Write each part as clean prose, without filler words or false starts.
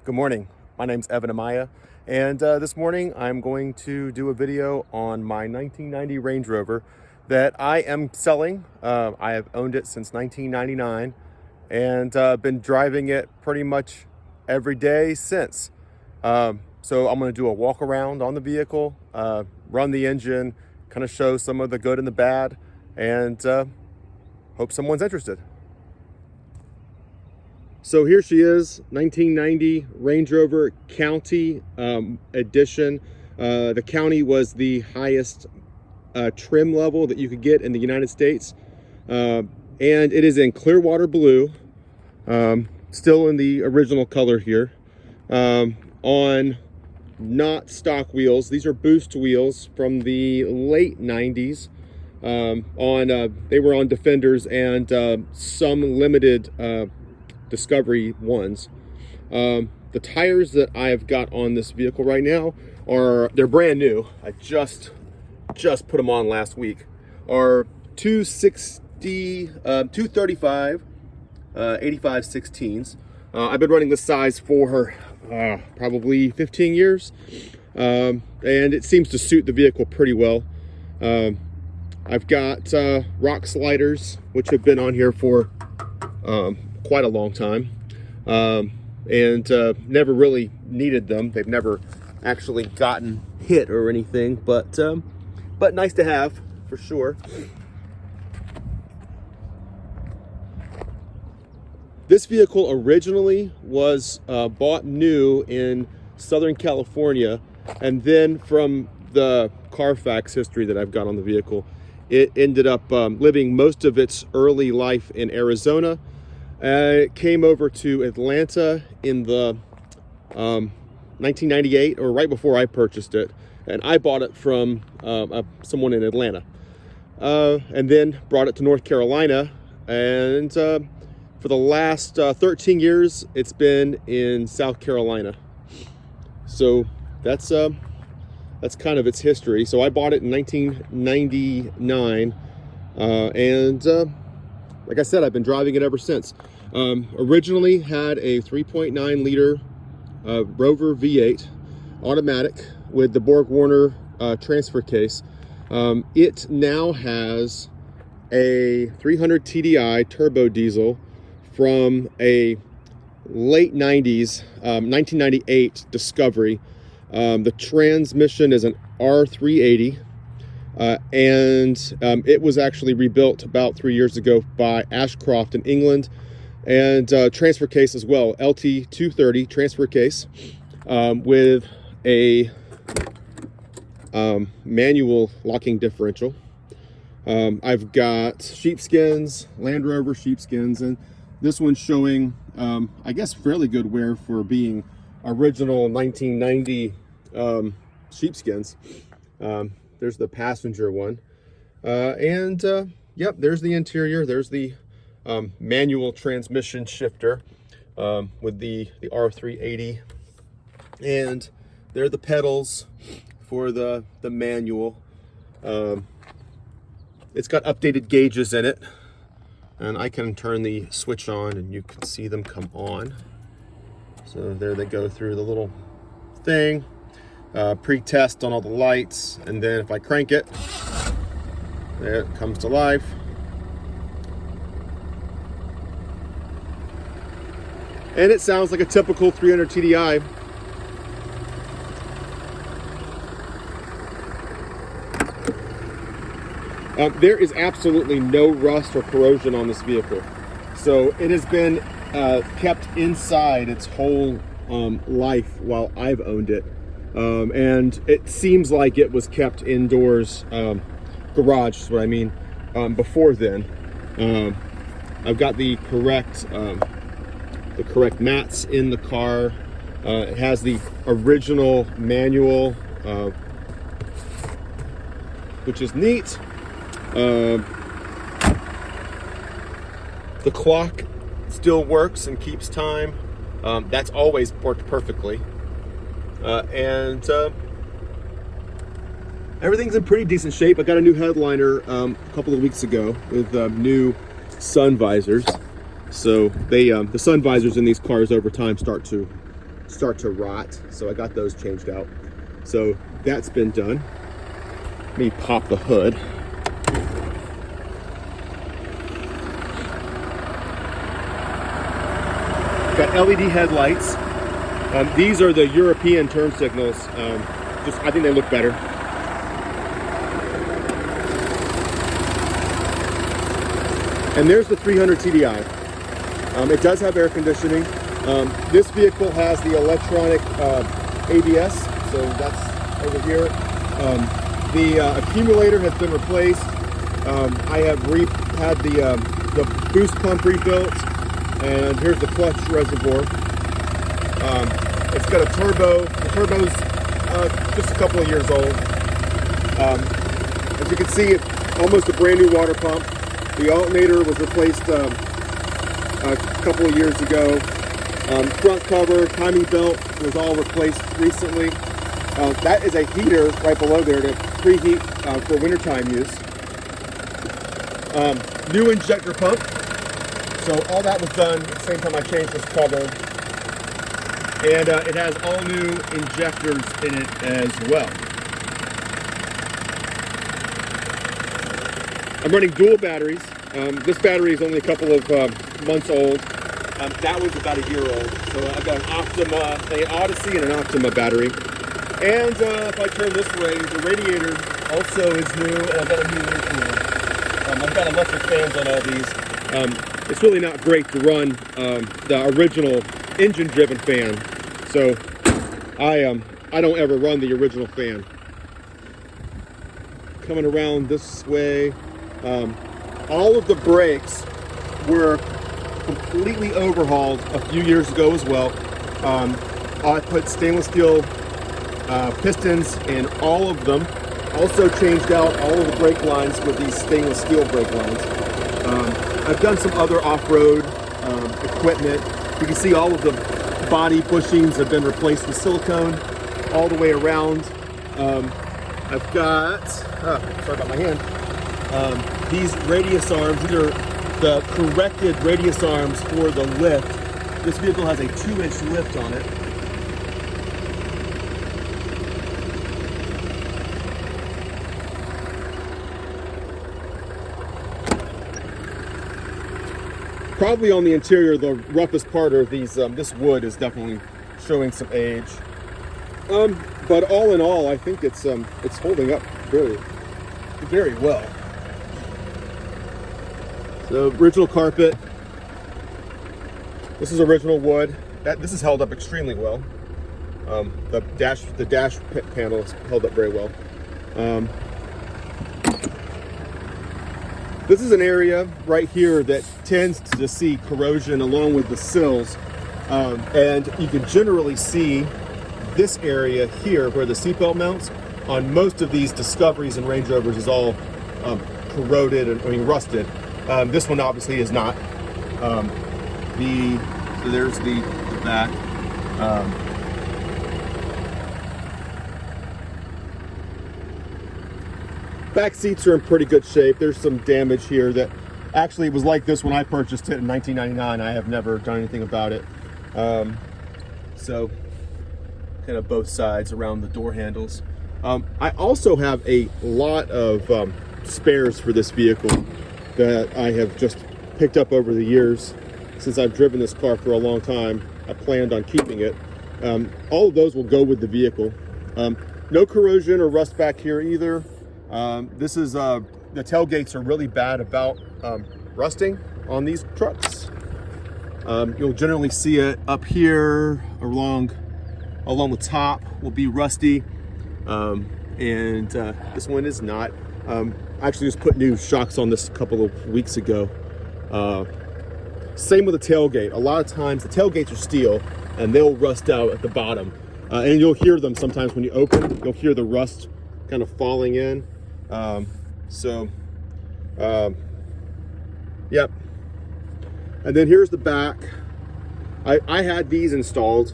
Good morning. My name's Evan Amaya, and this morning I'm going to do a video on my 1990 Range Rover that I am selling. I have owned it since 1999 and been driving it pretty much every day since. So I'm going to do a walk around on the vehicle, run the engine, kind of show some of the good and the bad, and hope someone's interested. So here she is, 1990 Range Rover County edition. The County was the highest trim level that you could get in the United States. And it is in Clearwater blue, still in the original color here, on not stock wheels. These are boost wheels from the late 90s. They were on Defenders and some limited Discovery ones. The tires that I've got on this vehicle right now they're brand new. I just put them on last week. Are 235 85 16s. I've been running this size for probably 15 years, and it seems to suit the vehicle pretty well. I've got rock sliders, which have been on here for quite a long time, and never really needed them. They've never actually gotten hit or anything, but nice to have for sure. This vehicle originally was bought new in Southern California, and then from the Carfax history that I've got on the vehicle, it ended up living most of its early life in Arizona. It came over to Atlanta in the 1998, or right before I purchased it, and I bought it from someone in Atlanta, and then brought it to North Carolina, and for the last 13 years it's been in South Carolina. So that's kind of its history. So I bought it in 1999, and like I said, I've been driving it ever since. Originally had a 3.9 liter Rover V8 automatic with the Borg-Warner transfer case. It now has a 300 TDI turbo diesel from a late 90s, 1998 Discovery. The transmission is an R380. And it was actually rebuilt about 3 years ago by Ashcroft in England, and transfer case as well, LT230 transfer case, with a manual locking differential. I've got sheepskins, Land Rover sheepskins, and this one's showing I guess fairly good wear for being original 1990 sheepskins. There's the passenger one, and yep, there's the interior. There's the manual transmission shifter with the R380, and there are the pedals for the manual. It's got updated gauges in it, and I can turn the switch on and you can see them come on. So there they go through the little thing. Pre-test on all the lights, and then if I crank it, there it comes to life. And it sounds like a typical 300 TDI. There is absolutely no rust or corrosion on this vehicle. So it has been kept inside its whole life while I've owned it. And it seems like it was kept indoors, garage is what I mean, before then. I've got the correct mats in the car. It has the original manual, which is neat. The clock still works and keeps time. That's always worked perfectly. And everything's in pretty decent shape. I got a new headliner a couple of weeks ago with new sun visors. So they the sun visors in these cars over time start to start to rot. So I got those changed out. So that's been done. Let me pop the hood. Got LED headlights. These are the European turn signals. I think they look better. And there's the 300 TDI. It does have air conditioning. This vehicle has the electronic ABS, so that's over here. The accumulator has been replaced. I have had the boost pump rebuilt, and here's the clutch reservoir. It's got a turbo. The turbo's just a couple of years old. As you can see, it's almost a brand new water pump. The alternator was replaced a couple of years ago. Front cover, timing belt was all replaced recently. That is a heater right below there to preheat for wintertime use. New injector pump. So all that was done at the same time I changed this cover. And it has all new injectors in it as well. I'm running dual batteries. This battery is only a couple of months old. That was about a year old. So I've got an Odyssey and an Optima battery. And if I turn this way, the radiator also is new, and I've got a new air cooler. I've got electric fans on all these. It's really not great to run the original engine-driven fan. So I don't ever run the original fan. Coming around this way, all of the brakes were completely overhauled a few years ago as well. I put stainless steel pistons in all of them. Also changed out all of the brake lines with these stainless steel brake lines. I've done some other off-road equipment. You can see all of the body bushings have been replaced with silicone all the way around. I've got, sorry about my hand, these radius arms. These are the corrected radius arms for the lift. This vehicle has a 2-inch lift on it. Probably on the interior, the roughest part of these, this wood is definitely showing some age. But all in all, I think it's holding up very, very well. So original carpet. This is original wood. This is held up extremely well. The dash panel is held up very well. This is an area right here that tends to see corrosion along with the sills. And you can generally see this area here where the seatbelt mounts on most of these Discoveries and Range Rovers is all corroded and rusted. This one obviously is not. So there's the back. Back seats are in pretty good shape. There's some damage here that actually was like this when I purchased it in 1999. I have never done anything about it. So kind of both sides around the door handles. I also have a lot of spares for this vehicle that I have just picked up over the years. Since I've driven this car for a long time, I planned on keeping it. All of those will go with the vehicle. No corrosion or rust back here either. This is the tailgates are really bad about rusting on these trucks. You'll generally see it up here along the top will be rusty, and this one is not. I actually just put new shocks on this a couple of weeks ago. Same with the tailgate. A lot of times the tailgates are steel and they'll rust out at the bottom, and you'll hear them sometimes when you open. You'll hear the rust kind of falling in. Yep. And then here's the back. I had these installed.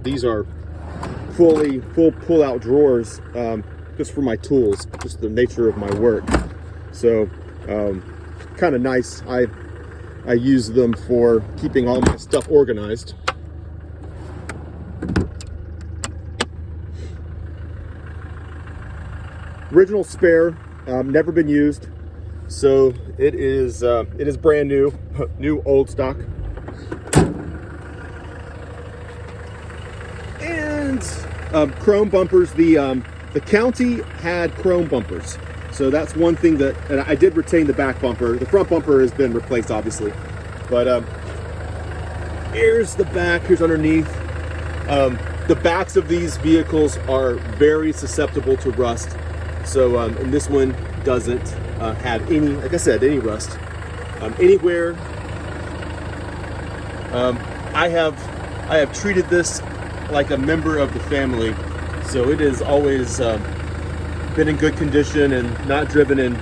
These are full pull-out drawers, just for my tools, just the nature of my work. So kind of nice. I use them for keeping all my stuff organized. Original spare, never been used. So it is brand new, new old stock. And chrome bumpers. The county had chrome bumpers, so that's one thing that, and I did retain the back bumper. The front bumper has been replaced, obviously, but here's the back. Here's underneath. The backs of these vehicles are very susceptible to rust. So, and this one doesn't have any, like I said, any rust anywhere. I have treated this like a member of the family, so it has always been in good condition and not driven in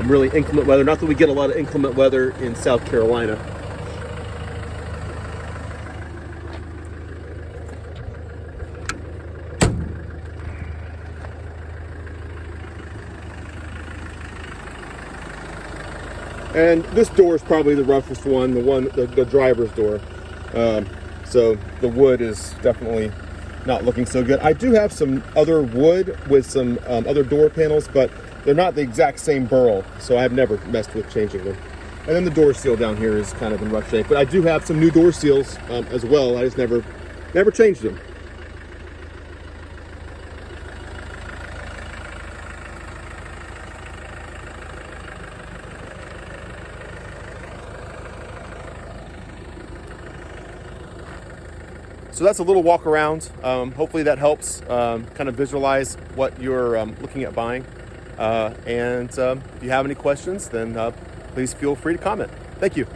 really inclement weather. Not that we get a lot of inclement weather in South Carolina. And this door is probably the roughest one, the driver's door. So the wood is definitely not looking so good. I do have some other wood with some other door panels, but they're not the exact same burl, so I've never messed with changing them. And then the door seal down here is kind of in rough shape, but I do have some new door seals as well. I just never changed them. So that's a little walk around. Hopefully that helps kind of visualize what you're looking at buying. And if you have any questions, then please feel free to comment. Thank you.